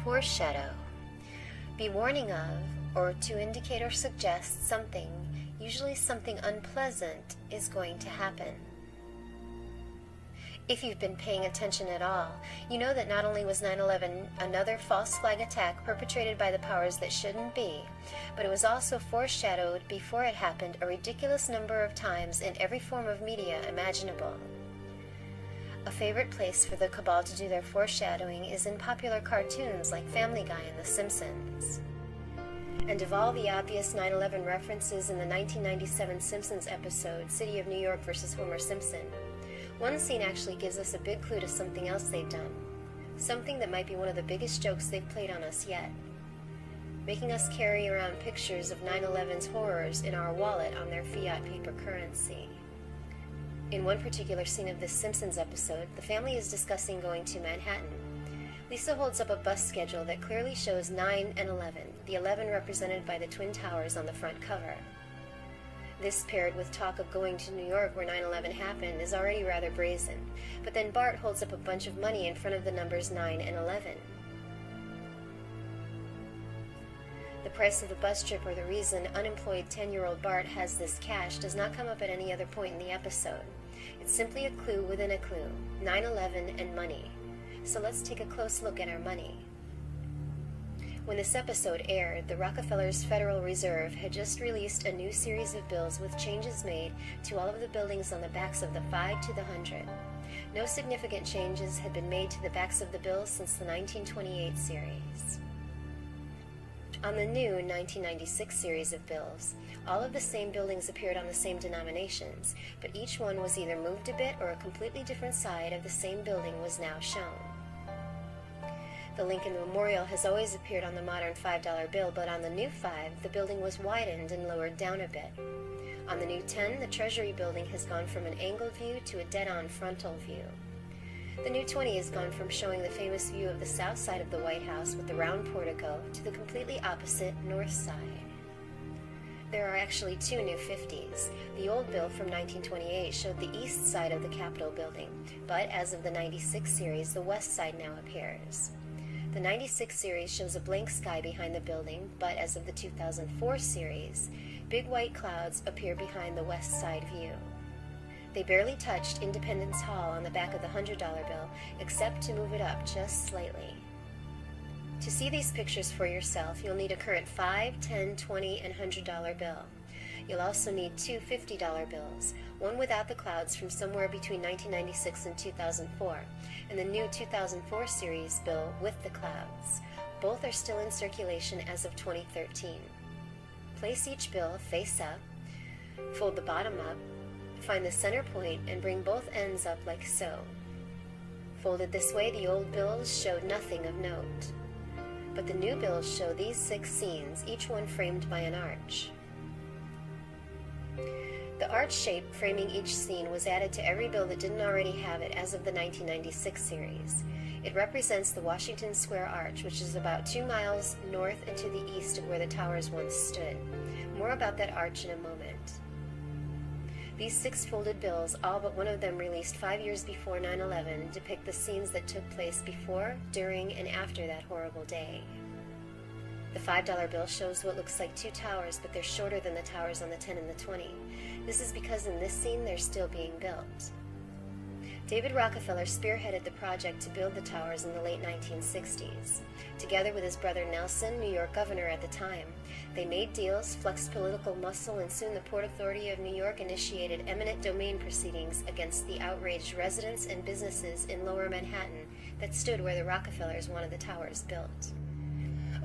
foreshadow, be warning of, or to indicate or suggest something, usually something unpleasant, is going to happen. If you've been paying attention at all, you know that not only was 9/11 another false flag attack perpetrated by the powers that shouldn't be, but it was also foreshadowed before it happened a ridiculous number of times in every form of media imaginable. A favorite place for the cabal to do their foreshadowing is in popular cartoons like Family Guy and The Simpsons. And of all the obvious 9/11 references in the 1997 Simpsons episode, City of New York vs. Homer Simpson, one scene actually gives us a big clue to something else they've done. Something that might be one of the biggest jokes they've played on us yet. Making us carry around pictures of 9/11's horrors in our wallet on their fiat paper currency. In one particular scene of this Simpsons episode, the family is discussing going to Manhattan. Lisa holds up a bus schedule that clearly shows 9 and 11, the 11 represented by the Twin Towers on the front cover. This, paired with talk of going to New York where 9/11 happened, is already rather brazen. But then Bart holds up a bunch of money in front of the numbers 9 and 11. The price of the bus trip, or the reason unemployed 10-year-old Bart has this cash, does not come up at any other point in the episode. It's simply a clue within a clue: 9/11 and money. So let's take a close look at our money. When this episode aired, the Rockefeller's Federal Reserve had just released a new series of bills with changes made to all of the buildings on the backs of the 5 to the 100. No significant changes had been made to the backs of the bills since the 1928 series. On the new 1996 series of bills, all of the same buildings appeared on the same denominations, but each one was either moved a bit or a completely different side of the same building was now shown. The Lincoln Memorial has always appeared on the modern $5 bill, but on the new 5, the building was widened and lowered down a bit. On the new 10, the Treasury building has gone from an angled view to a dead-on frontal view. The new 20 has gone from showing the famous view of the south side of the White House with the round portico to the completely opposite north side. There are actually two new 50s. The old bill from 1928 showed the east side of the Capitol building, but as of the 96 series, the west side now appears. The 96 series shows a blank sky behind the building, but as of the 2004 series, big white clouds appear behind the west side view. They barely touched Independence Hall on the back of the $100 bill, except to move it up just slightly. To see these pictures for yourself, you'll need a current $5, $10, $20, and $100 bill. You'll also need two $50 bills, one without the clouds from somewhere between 1996 and 2004, and the new 2004 series bill with the clouds. Both are still in circulation as of 2013. Place each bill face up, fold the bottom up, find the center point, and bring both ends up like so. Folded this way, the old bills showed nothing of note. But the new bills show these 6 scenes, each one framed by an arch. The arch shape framing each scene was added to every bill that didn't already have it as of the 1996 series. It represents the Washington Square Arch, which is about 2 miles north and to the east of where the towers once stood. More about that arch in a moment. These 6 folded bills, all but one of them released 5 years before 9/11, depict the scenes that took place before, during, and after that horrible day. The $5 bill shows what looks like 2 towers, but they're shorter than the towers on the 10 and the 20. This is because in this scene they're still being built. David Rockefeller spearheaded the project to build the towers in the late 1960s. Together with his brother Nelson, New York governor at the time, they made deals, flexed political muscle, and soon the Port Authority of New York initiated eminent domain proceedings against the outraged residents and businesses in Lower Manhattan that stood where the Rockefellers wanted the towers built.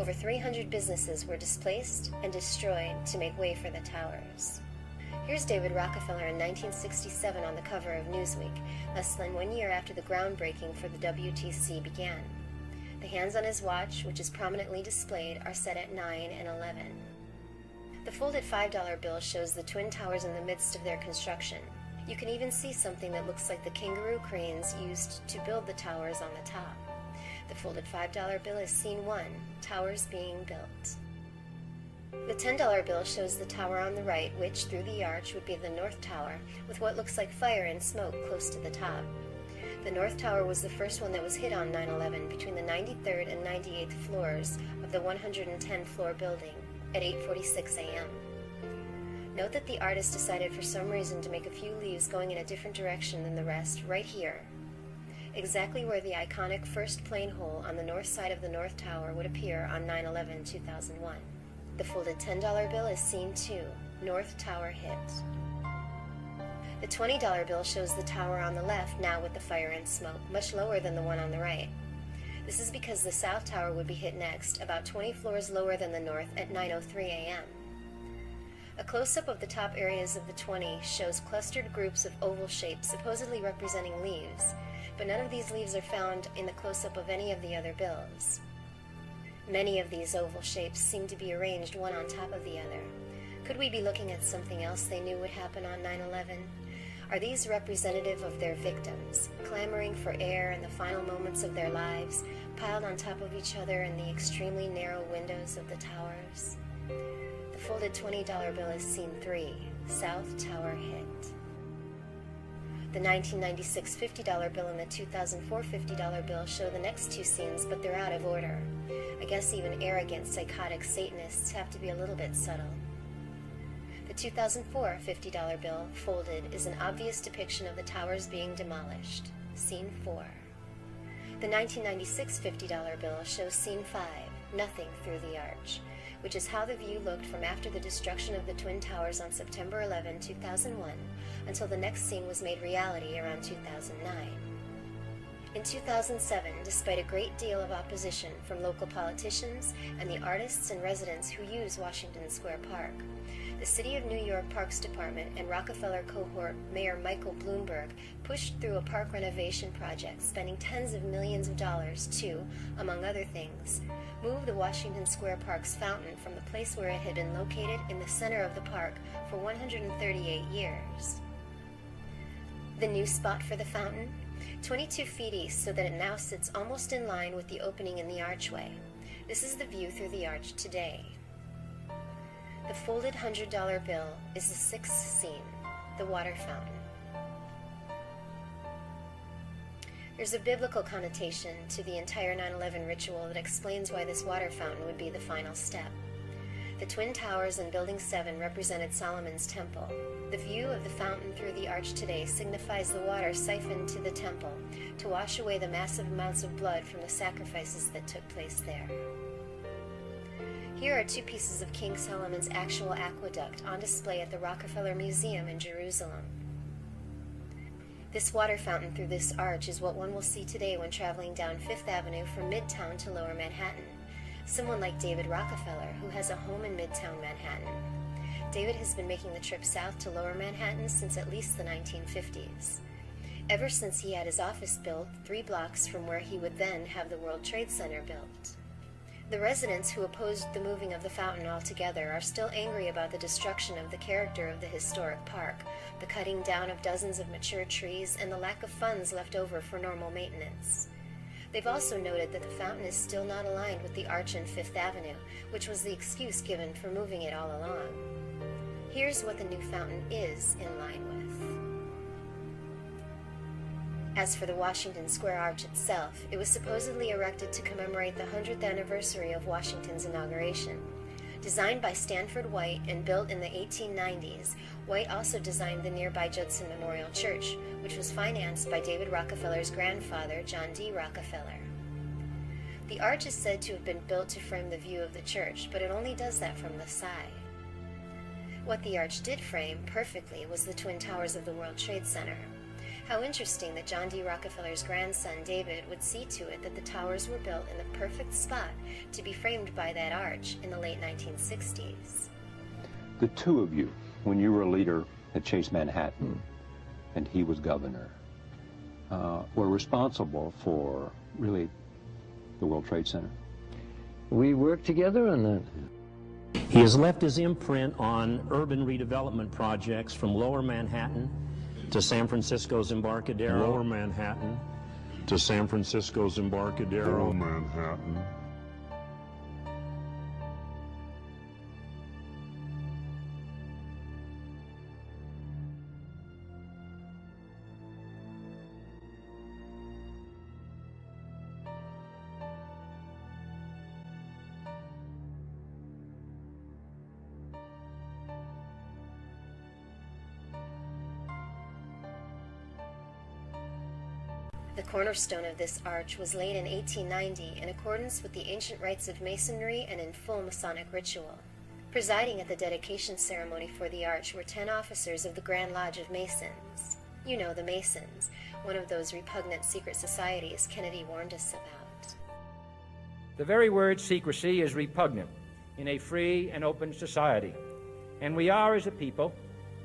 Over 300 businesses were displaced and destroyed to make way for the towers. Here's David Rockefeller in 1967 on the cover of Newsweek, less than 1 year after the groundbreaking for the WTC began. The hands on his watch, which is prominently displayed, are set at 9 and 11. The folded $5 bill shows the Twin Towers in the midst of their construction. You can even see something that looks like the kangaroo cranes used to build the towers on the top. The folded $5 bill is scene 1, towers being built. The $10 bill shows the tower on the right, which, through the arch, would be the North Tower, with what looks like fire and smoke close to the top. The North Tower was the first one that was hit on 9/11 between the 93rd and 98th floors of the 110-floor building at 8:46 a.m. Note that the artist decided for some reason to make a few leaves going in a different direction than the rest right here, exactly where the iconic first plane hole on the north side of the North Tower would appear on 9/11/2001. The folded $10 bill is scene 2, North Tower hit. The $20 bill shows the tower on the left now with the fire and smoke, much lower than the one on the right. This is because the South Tower would be hit next, about 20 floors lower than the North at 9:03 a.m. A close-up of the top areas of the 20 shows clustered groups of oval shapes supposedly representing leaves, but none of these leaves are found in the close-up of any of the other bills. Many of these oval shapes seem to be arranged one on top of the other. Could we be looking at something else they knew would happen on 9/11? Are these representative of their victims, clamoring for air in the final moments of their lives, piled on top of each other in the extremely narrow windows of the towers? The folded $20 bill is scene 3, South Tower hit. The 1996 $50 bill and the 2004 $50 bill show the next two scenes, but they're out of order. I guess even arrogant, psychotic Satanists have to be a little bit subtle. The 2004 $50 bill, folded, is an obvious depiction of the towers being demolished. Scene 4. The 1996 $50 bill shows scene 5, Nothing Through the Arch, which is how the view looked from after the destruction of the Twin Towers on September 11, 2001, until the next scene was made reality around 2009. In 2007, despite a great deal of opposition from local politicians and the artists and residents who use Washington Square Park, the City of New York Parks Department and Rockefeller cohort Mayor Michael Bloomberg pushed through a park renovation project, spending tens of millions of dollars to, among other things, move the Washington Square Park's fountain from the place where it had been located in the center of the park for 138 years. The new spot for the fountain? 22 feet east, so that it now sits almost in line with the opening in the archway. This is the view through the arch today. The folded $100 bill is the sixth scene, the water fountain. There's a biblical connotation to the entire 9/11 ritual that explains why this water fountain would be the final step. The Twin Towers and Building 7 represented Solomon's temple. The view of the fountain through the arch today signifies the water siphoned to the temple to wash away the massive amounts of blood from the sacrifices that took place there. Here are two pieces of King Solomon's actual aqueduct on display at the Rockefeller Museum in Jerusalem. This water fountain through this arch is what one will see today when traveling down Fifth Avenue from Midtown to Lower Manhattan. Someone like David Rockefeller, who has a home in Midtown Manhattan. David has been making the trip south to Lower Manhattan since at least the 1950s. Ever since he had his office built 3 blocks from where he would then have the World Trade Center built. The residents who opposed the moving of the fountain altogether are still angry about the destruction of the character of the historic park, the cutting down of dozens of mature trees, and the lack of funds left over for normal maintenance. They've also noted that the fountain is still not aligned with the arch in Fifth Avenue, which was the excuse given for moving it all along. Here's what the new fountain is in line with. As for the Washington Square Arch itself, it was supposedly erected to commemorate the 100th anniversary of Washington's inauguration. Designed by Stanford White and built in the 1890s, White also designed the nearby Judson Memorial Church, which was financed by David Rockefeller's grandfather, John D. Rockefeller. The arch is said to have been built to frame the view of the church, but it only does that from the side. What the arch did frame perfectly was the Twin Towers of the World Trade Center. How interesting that John D. Rockefeller's grandson, David, would see to it that the towers were built in the perfect spot to be framed by that arch in the late 1960s. The two of you, when you were a leader at Chase Manhattan and he was governor, were responsible for, really, the World Trade Center. We worked together on that. He has left his imprint on urban redevelopment projects from Lower Manhattan to San Francisco's Embarcadero. Lower Manhattan to San Francisco's Embarcadero. Lower Manhattan. The cornerstone of this arch was laid in 1890 in accordance with the ancient rites of Masonry and in full Masonic ritual. Presiding at the dedication ceremony for the arch were 10 officers of the Grand Lodge of Masons. You know, the Masons, one of those repugnant secret societies Kennedy warned us about. The very word secrecy is repugnant in a free and open society, and we are, as a people,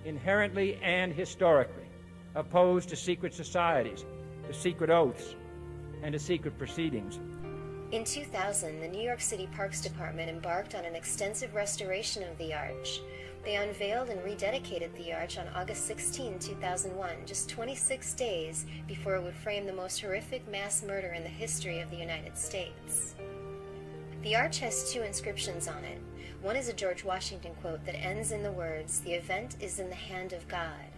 inherently and historically opposed to secret societies, to secret oaths, and to secret proceedings. In 2000, the New York City Parks Department embarked on an extensive restoration of the arch. They unveiled and rededicated the arch on August 16, 2001, just 26 days before it would frame the most horrific mass murder in the history of the United States. The arch has 2 inscriptions on it. One is a George Washington quote that ends in the words, "The event is in the hand of God."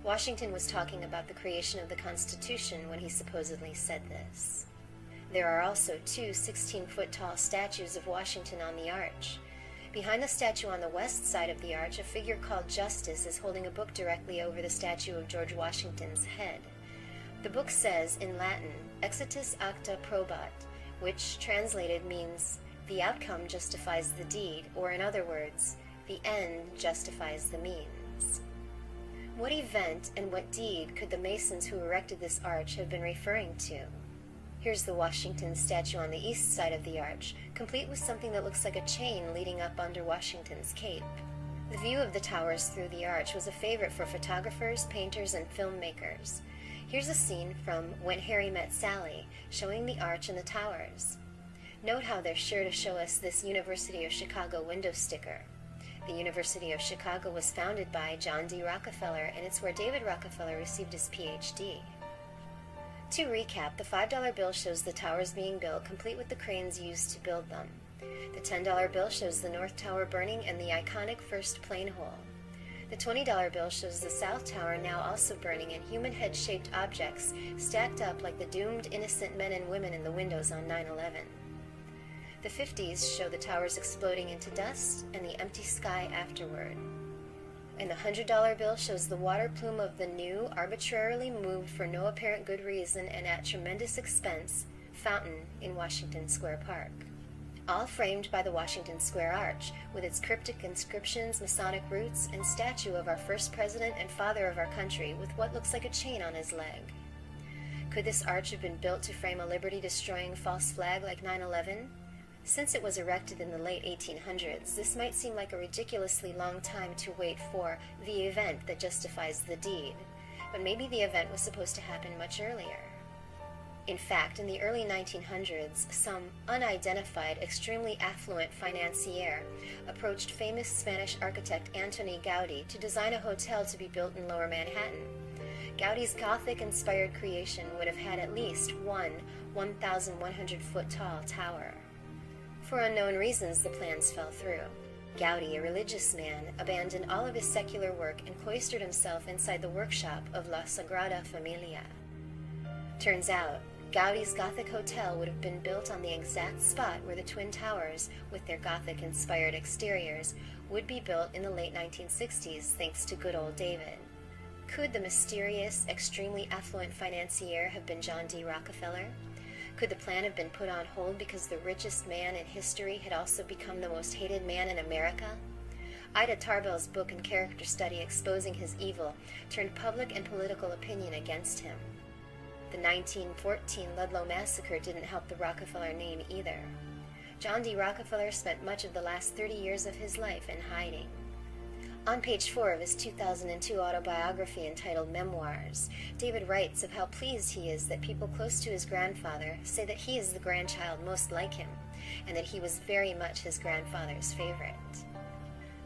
Washington was talking about the creation of the Constitution when he supposedly said this. There are also 2 16-foot-tall statues of Washington on the arch. Behind the statue on the west side of the arch, a figure called Justice is holding a book directly over the statue of George Washington's head. The book says, in Latin, Exitus acta probat, which translated means, the outcome justifies the deed, or in other words, the end justifies the means. What event and what deed could the Masons who erected this arch have been referring to? Here's the Washington statue on the east side of the arch, complete with something that looks like a chain leading up under Washington's cape. The view of the towers through the arch was a favorite for photographers, painters, and filmmakers. Here's a scene from When Harry Met Sally, showing the arch and the towers. Note how they're sure to show us this University of Chicago window sticker. The University of Chicago was founded by John D. Rockefeller, and it's where David Rockefeller received his PhD. To recap, the $5 bill shows the towers being built, complete with the cranes used to build them. The $10 bill shows the North Tower burning and the iconic first plane hole. The $20 bill shows the South Tower now also burning and human head-shaped objects stacked up like the doomed innocent men and women in the windows on 9/11. The 50s show the towers exploding into dust and the empty sky afterward. And the $100 bill shows the water plume of the new, arbitrarily moved for no apparent good reason and at tremendous expense, fountain in Washington Square Park. All framed by the Washington Square Arch, with its cryptic inscriptions, Masonic roots, and statue of our first president and father of our country with what looks like a chain on his leg. Could this arch have been built to frame a liberty-destroying false flag like 9/11? Since it was erected in the late 1800s, this might seem like a ridiculously long time to wait for the event that justifies the deed, but maybe the event was supposed to happen much earlier. In fact, in the early 1900s, some unidentified, extremely affluent financier approached famous Spanish architect Antoni Gaudí to design a hotel to be built in Lower Manhattan. Gaudí's Gothic-inspired creation would have had at least one 1,100-foot-tall tower. For unknown reasons, the plans fell through. Gaudí, a religious man, abandoned all of his secular work and cloistered himself inside the workshop of La Sagrada Familia. Turns out, Gaudí's Gothic hotel would have been built on the exact spot where the Twin Towers, with their Gothic-inspired exteriors, would be built in the late 1960s thanks to good old David. Could the mysterious, extremely affluent financier have been John D. Rockefeller? Could the plan have been put on hold because the richest man in history had also become the most hated man in America? Ida Tarbell's book and character study exposing his evil turned public and political opinion against him. The 1914 Ludlow massacre didn't help the Rockefeller name either. John D. Rockefeller spent much of the last 30 years of his life in hiding. On page 4 of his 2002 autobiography entitled Memoirs, David writes of how pleased he is that people close to his grandfather say that he is the grandchild most like him, and that he was very much his grandfather's favorite.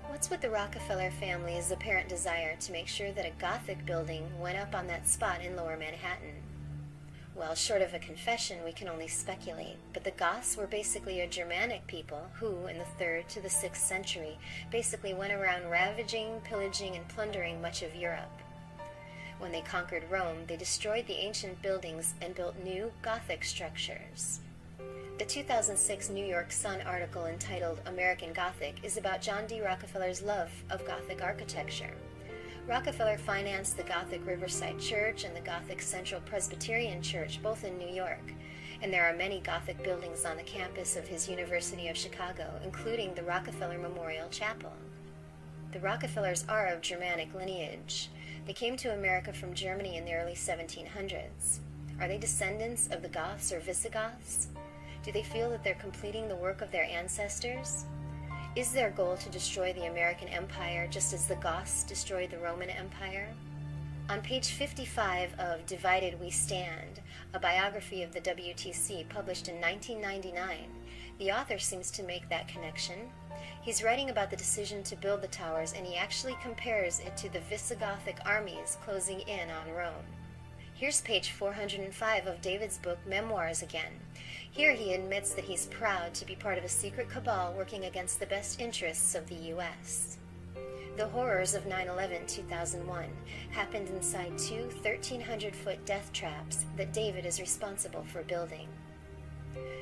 What's with the Rockefeller family's apparent desire to make sure that a Gothic building went up on that spot in Lower Manhattan? Well, short of a confession, we can only speculate, but the Goths were basically a Germanic people who, in the 3rd to the 6th century, basically went around ravaging, pillaging, and plundering much of Europe. When they conquered Rome, they destroyed the ancient buildings and built new Gothic structures. The 2006 New York Sun article entitled American Gothic is about John D. Rockefeller's love of Gothic architecture. Rockefeller financed the Gothic Riverside Church and the Gothic Central Presbyterian Church, both in New York, and there are many Gothic buildings on the campus of his University of Chicago, including the Rockefeller Memorial Chapel. The Rockefellers are of Germanic lineage. They came to America from Germany in the early 1700s. Are they descendants of the Goths or Visigoths? Do they feel that they're completing the work of their ancestors? Is their goal to destroy the American Empire just as the Goths destroyed the Roman Empire? On page 55 of Divided We Stand, a biography of the WTC published in 1999, the author seems to make that connection. He's writing about the decision to build the towers, and he actually compares it to the Visigothic armies closing in on Rome. Here's page 405 of David's book Memoirs again. Here he admits that he's proud to be part of a secret cabal working against the best interests of the U.S. The horrors of 9/11/2001 happened inside two 1,300-foot death traps that David is responsible for building.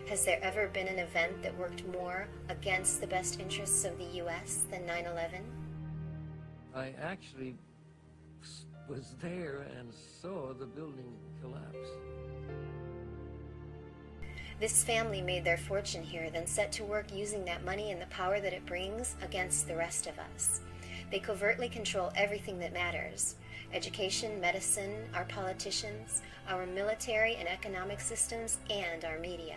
Has there ever been an event that worked more against the best interests of the U.S. than 9/11? I actually was there and saw the building collapse. This family made their fortune here, then set to work using that money and the power that it brings against the rest of us. They covertly control everything that matters: education, medicine, our politicians, our military and economic systems, and our media.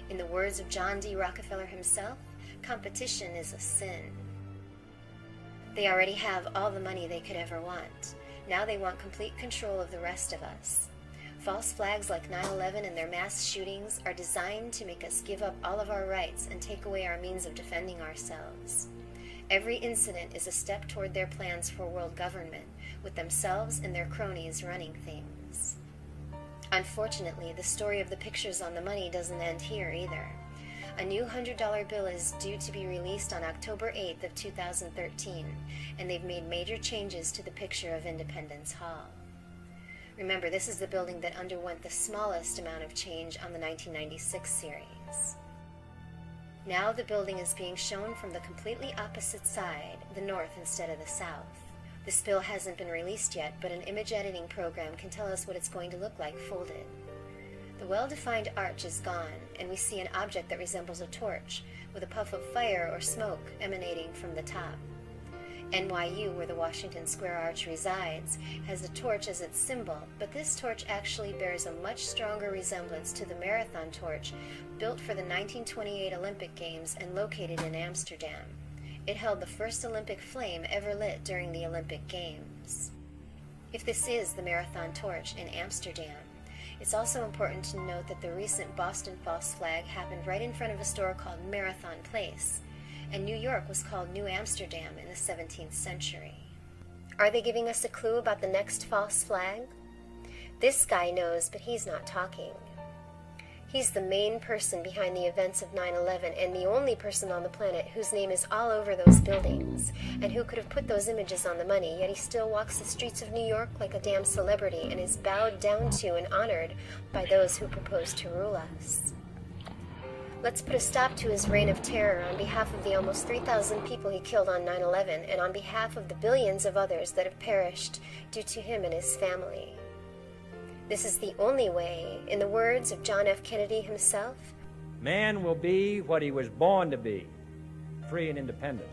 In the words of John D. Rockefeller himself, competition is a sin. They already have all the money they could ever want. Now they want complete control of the rest of us. False flags like 9/11 and their mass shootings are designed to make us give up all of our rights and take away our means of defending ourselves. Every incident is a step toward their plans for world government, with themselves and their cronies running things. Unfortunately, the story of the pictures on the money doesn't end here either. A new $100 bill is due to be released on October 8th of 2013, and they've made major changes to the picture of Independence Hall. Remember, this is the building that underwent the smallest amount of change on the 1996 series. Now the building is being shown from the completely opposite side, the north instead of the south. This bill hasn't been released yet, but an image editing program can tell us what it's going to look like folded. The well-defined arch is gone, and we see an object that resembles a torch, with a puff of fire or smoke emanating from the top. NYU, where the Washington Square Arch resides, has a torch as its symbol, but this torch actually bears a much stronger resemblance to the Marathon torch built for the 1928 Olympic Games and located in Amsterdam. It held the first Olympic flame ever lit during the Olympic Games. If this is the Marathon torch in Amsterdam, it's also important to note that the recent Boston false flag happened right in front of a store called Marathon Place, and New York was called New Amsterdam in the 17th century. Are they giving us a clue about the next false flag? This guy knows, but he's not talking. He's the main person behind the events of 9/11 and the only person on the planet whose name is all over those buildings and who could have put those images on the money, yet he still walks the streets of New York like a damn celebrity and is bowed down to and honored by those who propose to rule us. Let's put a stop to his reign of terror on behalf of the almost 3,000 people he killed on 9/11 and on behalf of the billions of others that have perished due to him and his family. This is the only way, in the words of John F. Kennedy himself, Man will be what he was born to be, free and independent.